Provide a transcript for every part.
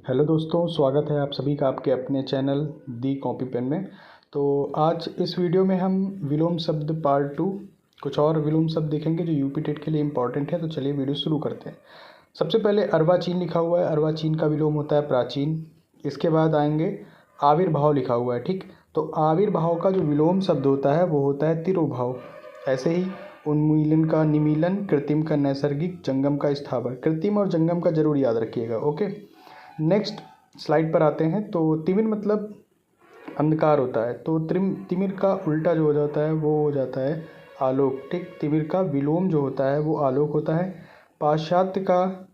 Hello दोस्तों, स्वागत है आप सभी का आपके अपने चैनल दी कॉपी पेन में। तो आज इस वीडियो में हम विलोम शब्द पार्ट 2 कुछ और विलोम शब्द देखेंगे जो यूपी टेट के लिए इम्पॉर्टेंट है। तो चलिए वीडियो शुरू करते हैं। सबसे पहले अर्वाचीन लिखा हुआ है। अर्वाचीन का विलोम होता है प्राचीन। इसके बाद आएंगे आविर्भाव लिखा हुआ है। ठीक, तो आविर्भाव का जो विलोम शब्द होता है वो होता है तिरोभाव। ऐसे ही उन्मूलन का निमीलन, कृत्रिम का नैसर्गिक, जंगम का स्थावर। कृत्रिम और जंगम का जरूर याद रखिएगा। ओके, नेक्स्ट स्लाइड पर आते हैं। तो तिमिर मतलब अंधकार होता है। तो तिमिर का उल्टा जो हो जाता है वो हो जाता है आलोक। ठीक, तिमिर का विलोम जो होता है वो आलोक होता है। पाश्चात्य का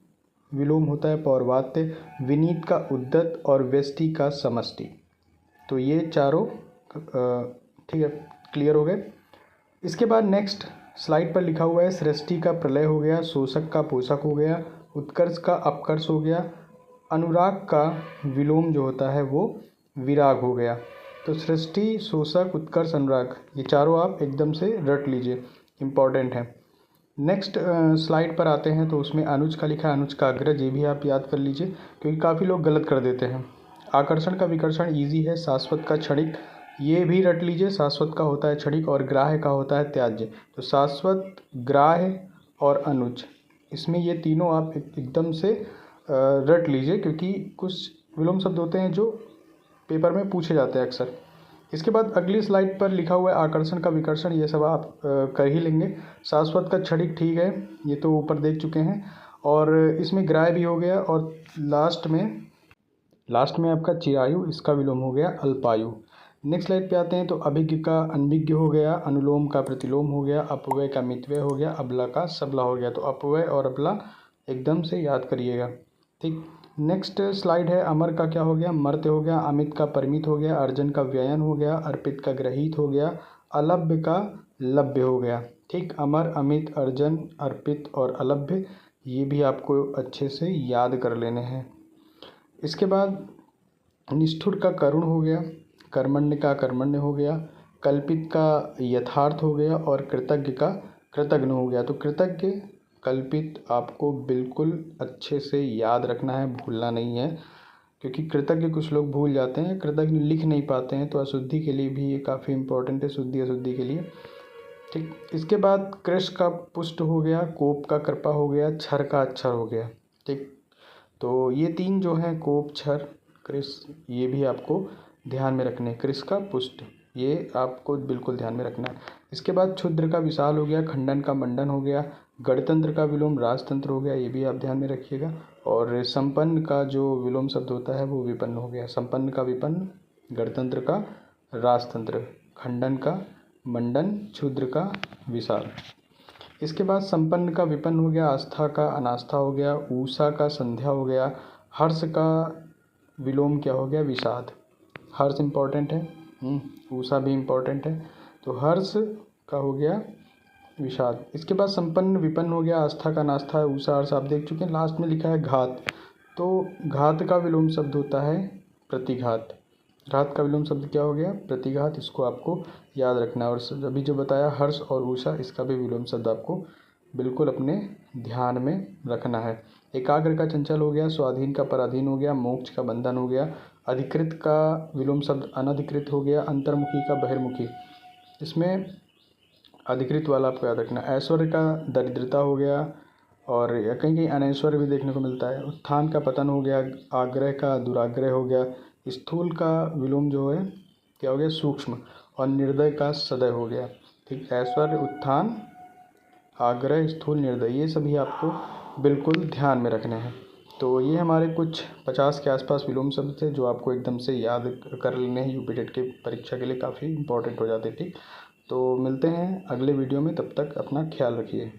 विलोम होता है पौर्वात्य। विनीत का उद्यत और व्यष्टि का समष्टि। तो ये चारों ठीक है, क्लियर हो गए। इसके बाद नेक्स्ट स्लाइड पर लिखा हुआ है सृष्टि का प्रलय हो गया, शोषक का पोषक हो गया, उत्कर्ष का अपकर्ष हो गया, अनुराग का विलोम जो होता है वो विराग हो गया। तो सृष्टि, शोषक, उत्कर्ष, अनुराग, ये चारों आप एकदम से रट लीजिए, इम्पॉर्टेंट है। नेक्स्ट स्लाइड पर आते हैं। तो उसमें अनुज का लिखा है, अनुज का अग्रज, ये भी आप याद कर लीजिए क्योंकि काफ़ी लोग गलत कर देते हैं। आकर्षण का विकर्षण ईजी है। शाश्वत का क्षणिक, ये भी रट लीजिए। शाश्वत का होता है क्षणिक और ग्राह्य का होता है त्याज्य। तो शाश्वत, ग्राह्य और अनुज, इसमें ये तीनों आप एकदम से रट लीजिए क्योंकि कुछ विलोम शब्द होते हैं जो पेपर में पूछे जाते हैं अक्सर। इसके बाद अगली स्लाइड पर लिखा हुआ है आकर्षण का विकर्षण, ये सब आप कर ही लेंगे। शाश्वत का क्षणिक, ठीक है, ये तो ऊपर देख चुके हैं। और इसमें ग्राह्य भी हो गया। और लास्ट में आपका चिरायु, इसका विलोम हो गया अल्पायु। नेक्स्ट स्लाइड पे आते हैं। तो अभिज्ञ का अनभिज्ञ हो गया, अनुलोम का प्रतिलोम हो गया, अपव्यय का मितव्यय हो गया, अबला का सबला हो गया। तो अपव्यय और अबला एकदम से याद करिएगा। ठीक, नेक्स्ट स्लाइड है। अमर का क्या हो गया, मर्त्य हो गया, अमित का परिमित हो गया, अर्जन का व्ययन हो गया, अर्पित का ग्रहित हो गया, अलभ्य का लभ्य हो गया। ठीक, अमर, अमित, अर्जन, अर्पित और अलभ्य, ये भी आपको अच्छे से याद कर लेने हैं। इसके बाद निष्ठुर का करुण हो गया, कर्मण्य का कर्मण्य हो गया, कल्पित का यथार्थ हो गया और कृतज्ञ का कृतज्ञ हो गया। तो कृतज्ञ, कल्पित आपको बिल्कुल अच्छे से याद रखना है, भूलना नहीं है क्योंकि कृतज्ञ कुछ लोग भूल जाते हैं, कृतज्ञ लिख नहीं पाते हैं। तो अशुद्धि के लिए भी ये काफ़ी इंपॉर्टेंट है, शुद्धि अशुद्धि के लिए। ठीक, इसके बाद कृश का पुष्ट हो गया, कोप का कृपा हो गया, क्षर का अक्षर हो गया। ठीक, तो ये तीन जो हैं कोप, क्षर, कृश, ये भी आपको ध्यान में रखने। कृश का पुष्ट, ये आपको बिल्कुल ध्यान में रखना है। इसके बाद क्षुद्र का विशाल हो गया, खंडन का मंडन हो गया, गणतंत्र का विलोम राजतंत्र हो गया, ये भी आप ध्यान में रखिएगा। और संपन्न का जो विलोम शब्द होता है वो विपन्न हो गया। संपन्न का विपन्न, गणतंत्र का राजतंत्र, खंडन का मंडन, क्षुद्र का विशाल। इसके बाद संपन्न का विपन्न हो गया, आस्था का अनास्था हो गया, ऊषा का संध्या हो गया, हर्ष का विलोम क्या हो गया, विषाद। हर्ष इम्पॉर्टेंट है, ऊषा भी इम्पॉर्टेंट है। तो हर्ष का हो गया विषाद। इसके बाद संपन्न विपन्न हो गया, आस्था का नास्था, ऊषा, हर्ष आप देख चुके हैं। लास्ट में लिखा है घात। तो घात का विलोम शब्द होता है प्रतिघात। घात का विलोम शब्द क्या हो गया, प्रतिघात। इसको आपको याद रखना है। और अभी जो बताया हर्ष और ऊषा, इसका भी विलोम शब्द आपको बिल्कुल अपने ध्यान में रखना है। एकाग्र का चंचल हो गया, स्वाधीन का पराधीन हो गया, मोक्ष का बंधन हो गया, अधिकृत का विलोम शब्द अनधिकृत हो गया, अंतर्मुखी का बहिर्मुखी, इसमें अधिकृत वाला आपको याद रखना। ऐश्वर्य का दरिद्रता हो गया और कहीं कहीं अनैश्वर्य भी देखने को मिलता है। उत्थान का पतन हो गया, आग्रह का दुराग्रह हो गया, स्थूल का विलोम जो है क्या हो गया, सूक्ष्म, और निर्दय का सदय हो गया। ठीक, ऐश्वर्य, उत्थान, आग्रह, स्थूल, निर्दय, ये सभी आपको बिल्कुल ध्यान में रखने हैं। तो ये हमारे कुछ 50 के आसपास विलोम शब्द थे जो आपको एकदम से याद कर लेने हैं, यूपी टेट की परीक्षा के लिए काफ़ी इंपॉर्टेंट हो जाते। ठीक, तो मिलते हैं अगले वीडियो में, तब तक अपना ख्याल रखिए।